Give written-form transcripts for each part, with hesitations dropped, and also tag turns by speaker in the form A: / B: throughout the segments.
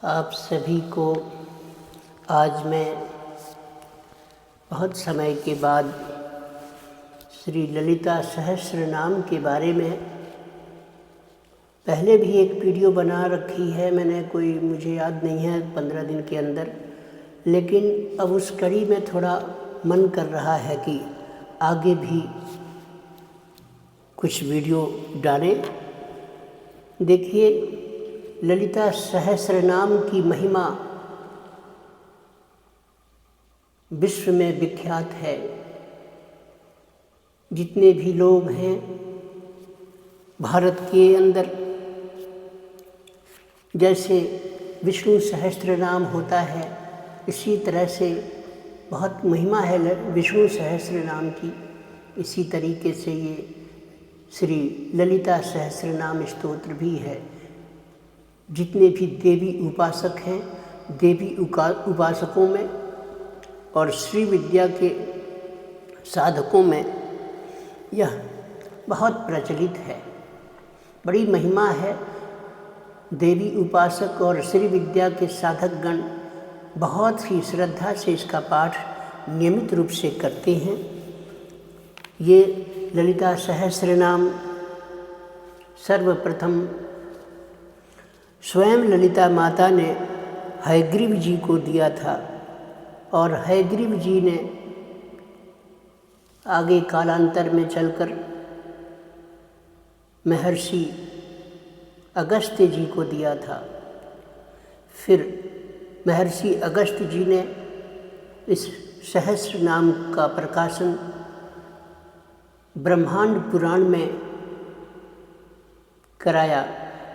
A: आप सभी को आज मैं बहुत समय के बाद श्री ललिता सहस्रनाम के बारे में पहले भी एक वीडियो बना रखी है मैंने, मुझे याद नहीं है 15 दिन के अंदर, लेकिन अब उस कड़ी में थोड़ा मन कर रहा है कि आगे भी कुछ वीडियो डालें। देखिए, ललिता सहस्रनाम की महिमा विश्व में विख्यात है। जितने भी लोग हैं भारत के अंदर, जैसे विष्णु सहस्रनाम होता है, इसी तरह से बहुत महिमा है विष्णु सहस्रनाम की। इसी तरीके से ये श्री ललिता सहस्रनाम स्तोत्र भी है। जितने भी देवी उपासक हैं, देवी उपासकों में और श्री विद्या के साधकों में यह बहुत प्रचलित है। बड़ी महिमा है। देवी उपासक और श्री विद्या के साधकगण बहुत ही श्रद्धा से इसका पाठ नियमित रूप से करते हैं। ये ललिता सहस्रनाम सर्वप्रथम स्वयं ललिता माता ने हयग्रीव जी को दिया था और हयग्रीव जी ने आगे कालांतर में चलकर महर्षि अगस्त्य जी को दिया था। फिर महर्षि अगस्त्य जी ने इस सहस्र नाम का प्रकाशन ब्रह्मांड पुराण में कराया।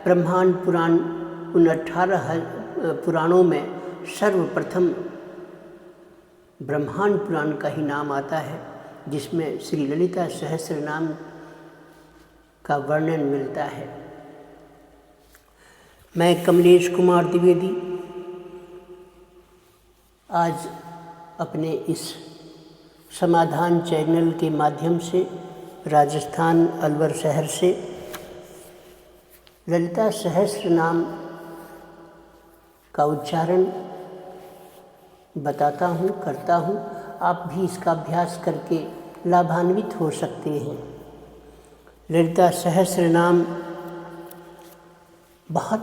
A: ब्रह्मांड पुराण उन 18 पुराणों में सर्वप्रथम ब्रह्मांड पुराण का ही नाम आता है, जिसमें श्री ललिता सहस्र नाम का वर्णन मिलता है। मैं कमलेश कुमार द्विवेदी आज अपने इस समाधान चैनल के माध्यम से राजस्थान अलवर शहर से ललिता सहस्र नाम का उच्चारण बताता हूँ, करता हूँ। आप भी इसका अभ्यास करके लाभान्वित हो सकते हैं। ललिता सहस्र नाम बहुत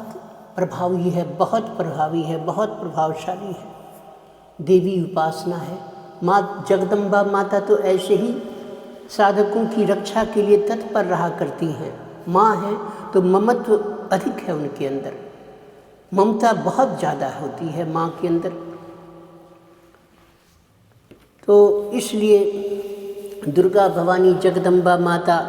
A: प्रभावी है, बहुत प्रभावी है, बहुत प्रभावशाली है। देवी उपासना है। माँ जगदम्बा माता तो ऐसे ही साधकों की रक्षा के लिए तत्पर रहा करती हैं। माँ है तो ममत्व अधिक है उनके अंदर, ममता बहुत ज़्यादा होती है माँ के अंदर। तो इसलिए दुर्गा भवानी, जगदम्बा माता,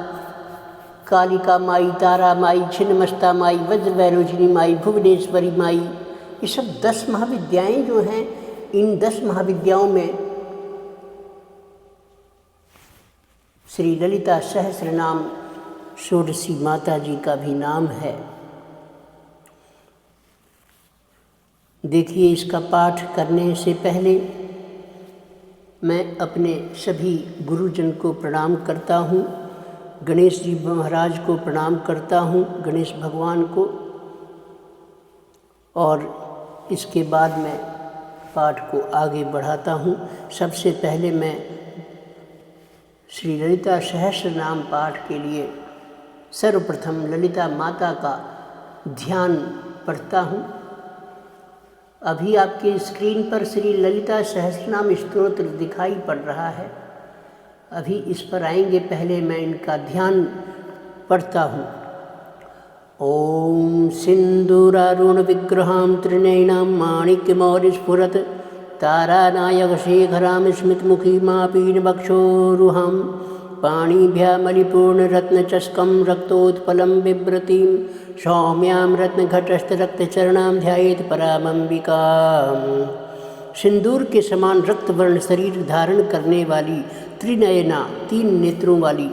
A: कालिका माई, तारा माई, छिन्नमस्ता माई, वज्र वैरोचिनी माई, भुवनेश्वरी माई, ये सब 10 महाविद्याएँ जो हैं, इन 10 महाविद्याओं में श्री ललिता सहस्र नाम षोडशी माता जी का भी नाम है। देखिए, इसका पाठ करने से पहले मैं अपने सभी गुरुजन को प्रणाम करता हूँ। गणेश जी महाराज को प्रणाम करता हूँ, गणेश भगवान को। और इसके बाद मैं पाठ को आगे बढ़ाता हूँ। सबसे पहले मैं श्री ललिता सहस्र नाम पाठ के लिए सर्वप्रथम ललिता माता का ध्यान पढ़ता हूँ। अभी आपके स्क्रीन पर श्री ललिता सहस्रनाम स्तोत्र दिखाई पड़ रहा है। अभी इस पर आएंगे, पहले मैं इनका ध्यान पढ़ता हूँ। ओम सिंदूरारुण विग्रहां त्रिनयनां माणिक्यमौलिस्फुरत् तारानायक शेखरां स्मितमुखी मापीनवक्षोरुहां पाणिभ्यामलिपूर्णरत्नचषकं रक्तोत्पलं बिभ्रतीं सौम्यां रत्नघटस्थरक्तचरणां ध्यायेत् परामंबिकाम्। सिंदूर के समान रक्तवर्ण शरीर धारण करने वाली, त्रिनयना 3 नेत्रों वाली,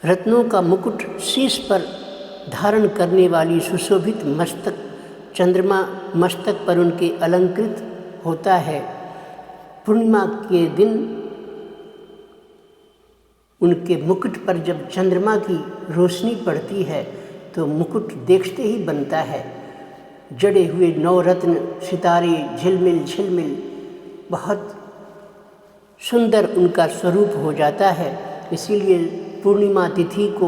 A: रत्नों का मुकुट शीश पर धारण करने वाली सुशोभित मस्तक, चंद्रमा मस्तक पर उनके अलंकृत होता है। पूर्णिमा के दिन उनके मुकुट पर जब चंद्रमा की रोशनी पड़ती है तो मुकुट देखते ही बनता है। जड़े हुए नवरत्न सितारे झिलमिल झिलमिल बहुत सुंदर उनका स्वरूप हो जाता है। इसीलिए पूर्णिमा तिथि को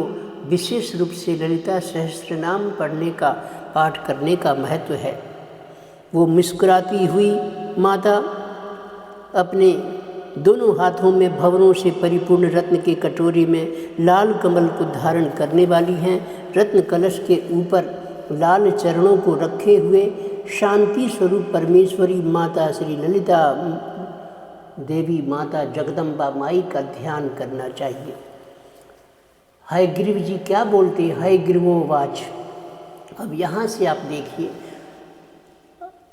A: विशेष रूप से ललिता सहस्त्रनाम पढ़ने का, पाठ करने का महत्व है। वो मुस्कुराती हुई माता अपने दोनों हाथों में भंवरों से परिपूर्ण रत्न के कटोरी में लाल कमल को धारण करने वाली हैं। रत्न कलश के ऊपर लाल चरणों को रखे हुए शांति स्वरूप परमेश्वरी माता श्री ललिता देवी माता जगदम्बा माई का ध्यान करना चाहिए। हयग्रीव जी क्या बोलते हैं? हयग्रीवोवाच। अब यहाँ से आप देखिए,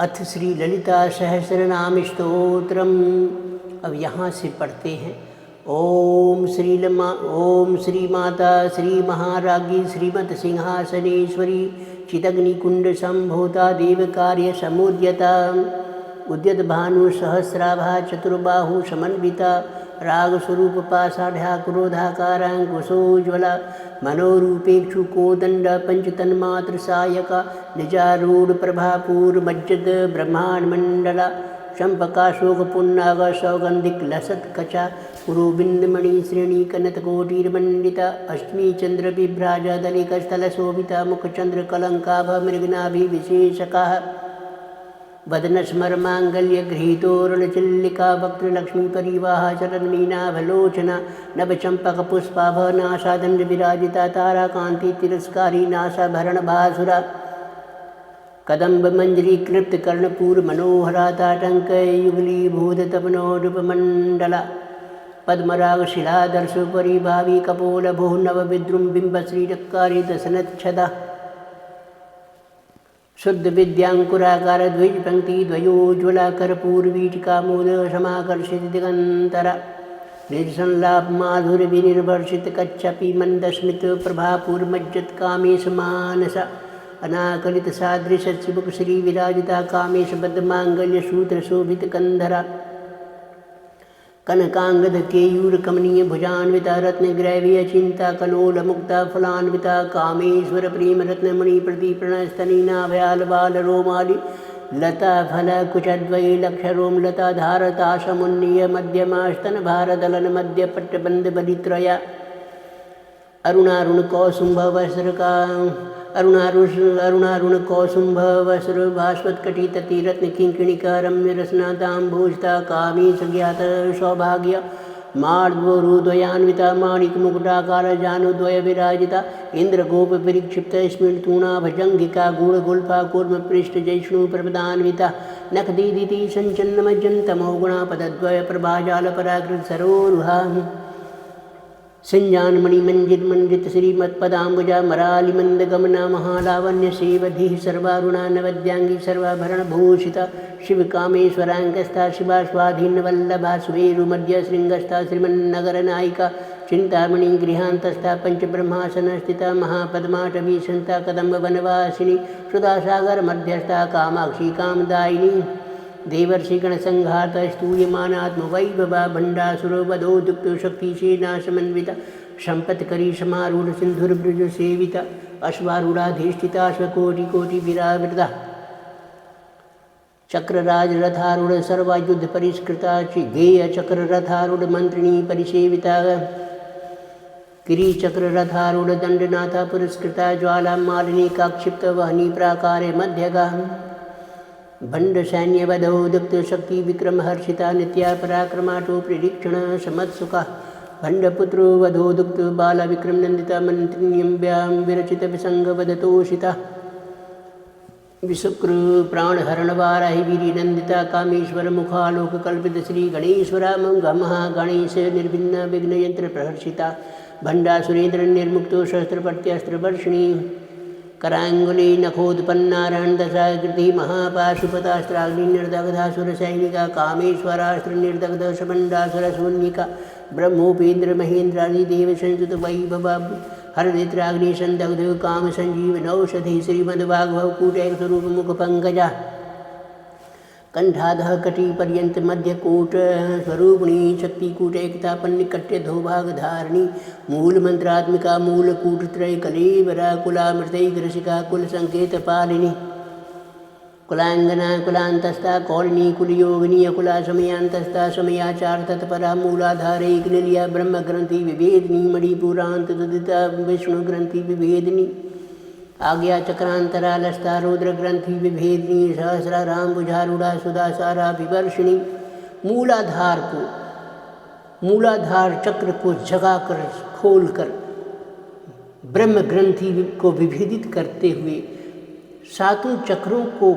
A: अथ श्री ललिता सहस्रनाम स्तोत्रम। अब यहाँ से पढ़ते हैं, ओम श्री माता श्री महारागी श्रीमत सिंहासनेश्वरी चिदग्निकुंड संभूता देव कार्य समुद्यता उद्यत भानु सहस्राभा चतुर्बाहु समन्विता राग स्वरूप पाषाढ़ा क्रोधाकारांकुशोज्वला मनोरूपेक्षु कोदंड पंचतन्मात्र सायका निजारूढ़ प्रभापूर मज्जद ब्रह्मांड मंडला चंपकाशोक पुन्नाग सौगंधिक लसत कचा पुरोबिंदमणि श्रेणी कनत कोटिर्मंडिता अष्टमी चंद्र विभ्राजा दलिक स्थल शोभिता मुखचंद्र कलंकाभ मृगनाभि विशेषका वदन स्मरमांगल्य गृहीतोरणचिल्लिका वक्त्रलक्ष्मी परिवाह चरणमीनाभलोचना नभचंपक पुष्पाभ नासादंड विराजिता तारा कांति तिरस्कारी नासाभरण भासुरा कदम्ब मंजरी कृप्त कर्णपूर मनोहरा ताटंक युगली भूत तपनोरूपमंडला पद्मराग शिलादर्श परिभावी कपोल भुः नव विद्रुम बिंब श्रीचक्कारी दशनच्छदा शुद्ध विद्यांकुराकार द्विज पंक्ति द्वयोज्वला कर्पूरवीटिका मोद समाकर्षित दिगंतरा निर्संलाप माधुर विनिर्वर्षित कच्छपि मंदस्मित प्रभापूर मज्जत कामेश मानसा अनाकलित सादृश चिबुक श्री विराजिता कामेश बद्ध मांगल्य सूत्र शोभित कंधरा कनकांगद केयूर कमनीय भुजान्विता रत्न ग्रैवीय चिंता कलोल मुक्ता फलान्विता कामेश्वर प्रेम रत्न मणि प्रदीप्रण स्तनीना भयाल बाल रोमाली लता फल कुचद्वय लक्ष रोम लता धारता समुन्नीय मध्यमास्तन भारदलन मध्य पट्टबंद बलित्रया अरुणारुण कौसुंभ वस्त्र का अरुणारुण कौसुंभ वस्त्र भास्वत्कटी तति रत्न किंकिणिका रम्य रसना दाम्भोजता कामी सज्ञात सौभाग्य मार्द्वोरुद्वयान्विता माणिक मुकुटाकार जानुद्वय विराजिता इंद्रगोप परिक्षिप्त स्मृतूणा भजंगिका गूढ़गुल्फा कूर्म पृष्ठ जैष्णु प्रपदान्विता नखदीदिति संचन्नमज्जन्तमोगुणा पदद्वय प्रभाजाल पराकृत सरोरुहा संजान मणिमंजित मंडित श्रीमत्पदाम्बुजा मराली मंदगमना महालावण्य सेवधि सर्वारुणा नवद्यांगी सर्वाभरण भूषिता शिव कामेश्वरांगस्था शिवा स्वाधीन वल्लभा सुवेरुमध्य श्रृंगस्था श्रीमन्नगर नायिका चिंतामणि गृहांतस्था पंचब्रह्मासन स्थिता महापद्माटवी संस्था कदम्ब वनवासिनी सुधासागर मध्यस्था कामाक्षी कामदायिनी देवर्षिगण संघात स्तूयमानात्मवैभवा भंडासुरो वधोदुक्त शक्तिसेना समन्विता संपत्करी समारूढ़ सिंधुर्ब्रज सेविता अश्वारूढ़ाधिष्ठिता स्वकोटि विरावृता चक्रराज रथारूढ़ सर्वायुद्ध परिष्कृता गेय चक्र रथारूढ़ मंत्रिणी परिसेविता गिरी चक्र रथारूढ़ दंडनाथा पुरस्कृता ज्वाला मालिनी काक्षिप्त वहनी प्राकारे मध्यगा भंड सैन्य वधोदुक्त शक्ति विक्रम हर्षिता नित्या पराक्रमाटो प्रिरीक्षण समत्सुका भंडपुत्रो वधोदुक्त बाला विक्रम नंदिता मंत्रिण्यम्ब्यां विरचित विसंग वदतोषिता विशुक्र प्राणहरण वाराहि वीरी नंदिता कामेश्वर मुखालोक कल्पित श्री गणेश्वरा महागणेश निर्भिन्न विघ्न यंत्र प्रहर्षिता भंडा सुरेंद्र निर्मुक्तो शस्त्रपत्यस्त्र वर्षिणी करांगुली नखोत्पन्नारण दशाकृति महापाशुपतास्त्राग्नि निर्दग्धासुर सैनिका कामेश्वरास्त्र निर्दग्ध शमंडासुर शून्यिका ब्रह्मोपेन्द्र महेन्द्रादि देव संयुत वैभव हरदित्राग्नि संदग्ध काम संजीव नौषधि श्रीमद्भागवत कूटैक स्वरूप मुख पंकजा कंठाधः कटी पर्यंत मध्य कूट स्वरूपिणी शक्ति कूटैकतापन्य कट्य धोभाग धारिणी मूल मंत्रात्मिका मूल कूट त्रय कलेवरा कुला मृतैक रसिका कुल संकेत पालिनी कुलांगना कुलांतस्था कौलिनी कुलयोगिनी अकुला समयांतस्था समयाचार तत्परा मूलाधारे निलिया ब्रह्म ग्रंथि विभेदनी मणिपुरांत तदिता विष्णु ग्रंथि विभेदनी आज्ञा चक्रांतरालस्था रुद्र ग्रंथि विभेदनी सहस्राराम बुझारूढ़ा सुधासारा विवर्षिणी। मूलाधार चक्र को जगाकर खोलकर ब्रह्म ग्रंथि को विभेदित करते हुए सातों चक्रों को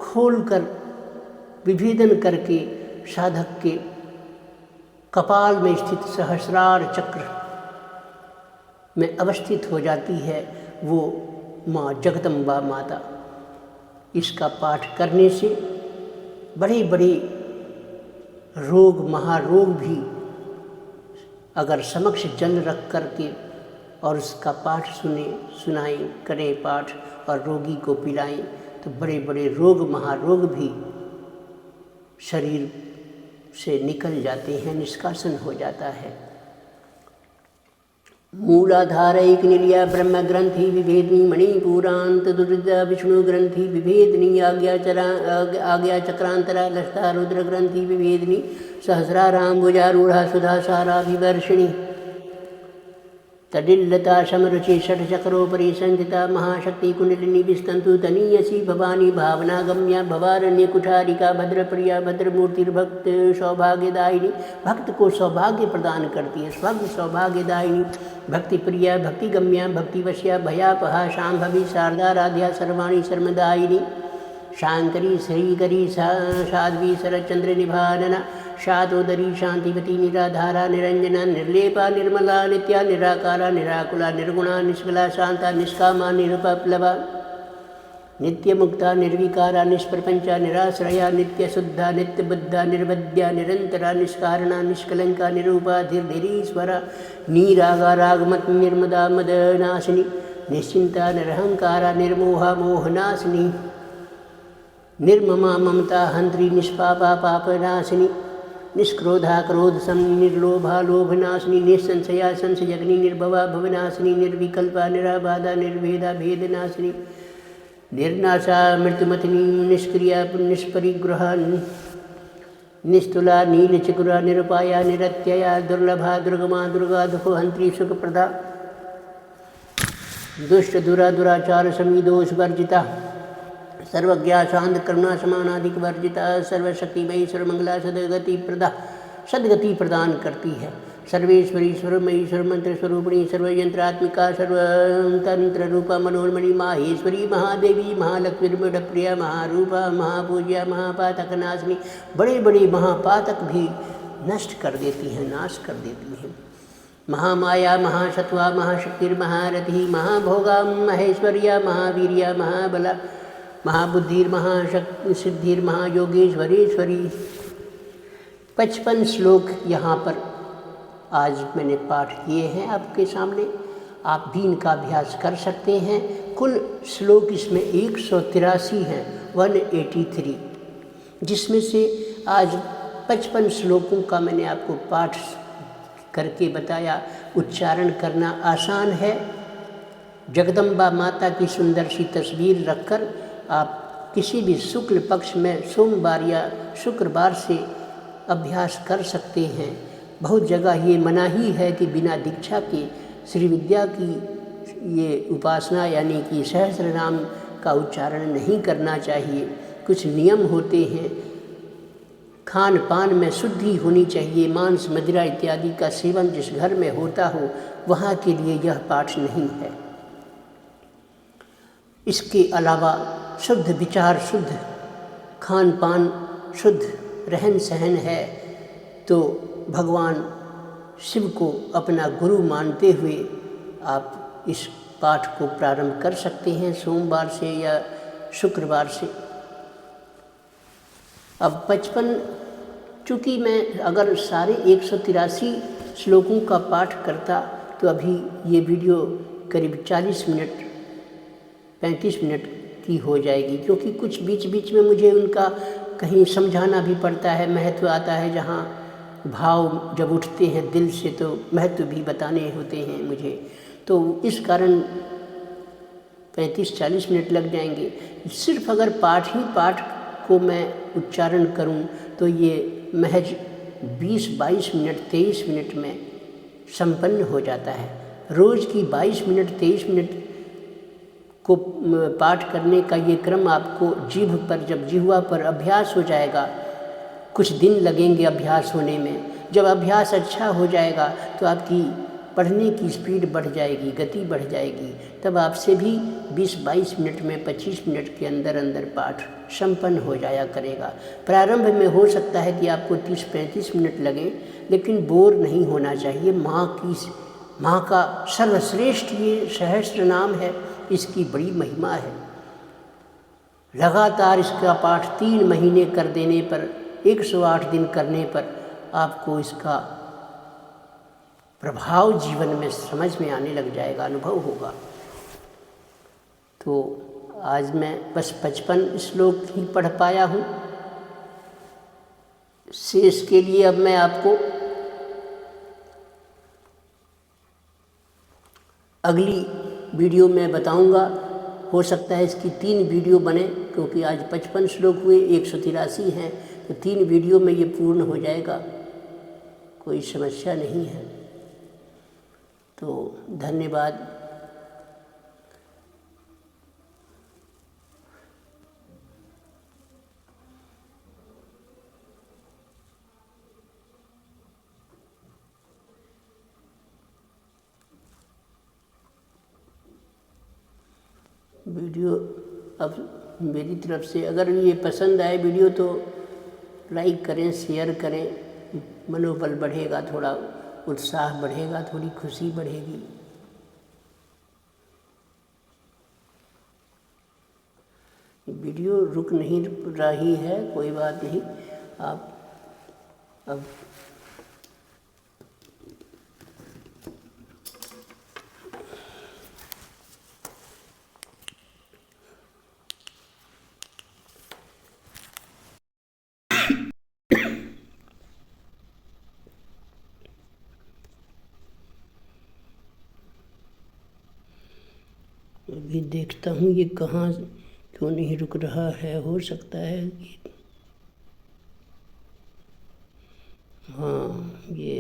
A: खोलकर विभेदन करके साधक के कपाल में स्थित सहस्रार चक्र में अवस्थित हो जाती है वो माँ जगदम्बा माता। इसका पाठ करने से बड़े बड़े रोग महारोग भी अगर समक्ष जल रख करके और उसका पाठ सुनाएं करें पाठ और रोगी को पिलाएं तो बड़े बड़े रोग महारोग भी शरीर से निकल जाते हैं, निष्कासन हो जाता है। मूलाधारैक निलिया ब्रह्म ग्रंथि विभेदनी मणिपुरांत दुर्दा विष्णु ग्रंथि विभेदनी आज्ञा चक्रांतरा लस्ता रुद्र ग्रंथि विभेदनी सहस्राराम भुजारूढ़ा सुधासारा विवर्षिणी। तडिल्लता समरुचि षट्चक्रोपरि संस्थिता महाशक्ति कुंडलिनी विस्तंतु तनीयसी भवानी भावनागम्या भवारण्य कुठारिका भद्रप्रिया भद्रमूर्तिर्भक्त सौभाग्यदायिनी। भक्त को सौभाग्य प्रदान करती है, स्वर्ग सौभाग्यदायिनी भक्ति प्रिया भक्तिगम्या भक्तिवश्या भयापहा शांभवी शारदाराध्या सर्वाणी शर्मदायिनी। शांकरी श्रीकरी साध्वी शरच्चंद्र निभानना शातोदरी शांतिवती निराधारा निरंजना निर्लेपा निर्मला नित्या निराकारा निराकुला निर्गुणा निष्कला शांता निष्कामा निरुपप्लवा नित्यमुक्ता निर्विकारा निष्प्रपंचा निराश्रया नित्यशुद्धा नित्यबुद्धा निर्वद्या निरंतरा निष्कारणा निष्कलंका निरूपा धीर्धीरीश्वरा नीरागारागमत निर्मदा मदनाशिनी निश्चिंता निरहंकारा निर्मोहा मोहनाशिनी निर्ममा ममता हंत्री निष्पापा पापनाशिनी निष्क्रोधा क्रोध सम निर्लोभा लोभनाशिनी निसंशया संशयग्नि निर्भवा भवनाशिनी निर्विकल्पा निराबाधा निर्भेदा भेदनाशिनी निर्नाशा मृत्युमथिनी निष्क्रिया निष्परिग्रहा निस्तुला नीलचकुरा निरुपाया निरत्यया दुर्लभा दुर्गमा दुर्गा दुःखहंत्री सुखप्रदा दुष्ट दुरा दुराचार समी दोष वर्जिता सर्वज्ञा शांत करुणा समानाधिक वर्जिता सर्वशक्तिमयी सर्वमंगला सदगति प्रदान करती है। सर्वेश्वरी सर्वमयी सर्वमंत्र स्वरूपिणी सर्वयंत्रात्मिका सर्वतंत्र रूपा मनोन्मणि माहेश्वरी महादेवी महालक्ष्मी प्रिया महारूपा महापूज्या महापातकनाशिनी। बड़े बड़े महापातक भी नष्ट कर देती हैं, नाश कर देती हैं। महामाया महासत्वा महाशक्तिर्महारथी महाभोगा महेश्वर्या महावीर्या महाबला महाबुद्धिर महाशक्ति सिद्धिर महायोगेश्वरेश्वरी। 55 श्लोक यहाँ पर आज मैंने पाठ किए हैं आपके सामने। आप भी इनका अभ्यास कर सकते हैं। कुल श्लोक इसमें 183 हैं, 183, जिसमें से आज 55 श्लोकों का मैंने आपको पाठ करके बताया। उच्चारण करना आसान है। जगदम्बा माता की सुंदर सी तस्वीर रखकर आप किसी भी शुक्ल पक्ष में सोमवार या शुक्रवार से अभ्यास कर सकते हैं। बहुत जगह ये मनाही है कि बिना दीक्षा के श्री विद्या की ये उपासना यानी कि सहस्र नाम का उच्चारण नहीं करना चाहिए। कुछ नियम होते हैं। खान पान में शुद्धि होनी चाहिए। मांस मदिरा इत्यादि का सेवन जिस घर में होता हो वहाँ के लिए यह पाठ नहीं है। इसके अलावा शुद्ध विचार, शुद्ध खान पान, शुद्ध रहन सहन है तो भगवान शिव को अपना गुरु मानते हुए आप इस पाठ को प्रारंभ कर सकते हैं सोमवार से या शुक्रवार से। अब 55, चूँकि मैं अगर सारे 183 श्लोकों का पाठ करता तो अभी ये वीडियो करीब 40 मिनट 35 मिनट की हो जाएगी, क्योंकि कुछ बीच बीच में मुझे उनका कहीं समझाना भी पड़ता है। महत्व आता है, जहाँ भाव जब उठते हैं दिल से तो महत्व भी बताने होते हैं मुझे। तो इस कारण 35-40 मिनट लग जाएंगे। सिर्फ अगर पाठ ही पाठ को मैं उच्चारण करूं तो ये महज 20-22 मिनट 23 मिनट में संपन्न हो जाता है। रोज़ की 22 मिनट 23 मिनट को पाठ करने का ये क्रम आपको जीभ पर, जब जिह्वा पर अभ्यास हो जाएगा, कुछ दिन लगेंगे अभ्यास होने में। जब अभ्यास अच्छा हो जाएगा तो आपकी पढ़ने की स्पीड बढ़ जाएगी, गति बढ़ जाएगी। तब आपसे भी 20-22 मिनट में 25 मिनट के अंदर अंदर पाठ संपन्न हो जाया करेगा। प्रारंभ में हो सकता है कि आपको 30-35 मिनट लगे, लेकिन बोर नहीं होना चाहिए। माँ का सर्वश्रेष्ठ ये सहस्त्र नाम है, इसकी बड़ी महिमा है। लगातार इसका पाठ 3 महीने कर देने पर, 108 दिन करने पर आपको इसका प्रभाव जीवन में समझ में आने लग जाएगा, अनुभव होगा। तो आज मैं बस 55 श्लोक ही पढ़ पाया हूँ। शेष के लिए अब मैं आपको अगली वीडियो में बताऊंगा। हो सकता है इसकी 3 वीडियो बने, क्योंकि आज 55 श्लोक हुए, 183 हैं, तो 3 वीडियो में ये पूर्ण हो जाएगा, कोई समस्या नहीं है। तो धन्यवाद। वीडियो अब मेरी तरफ से अगर ये पसंद आए वीडियो तो लाइक करें, शेयर करें, मनोबल बढ़ेगा, थोड़ा उत्साह बढ़ेगा, थोड़ी खुशी बढ़ेगी। वीडियो रुक नहीं रही है, कोई बात नहीं। आप अब अभी देखता हूँ ये कहाँ क्यों नहीं रुक रहा है। हो सकता है कि हाँ, ये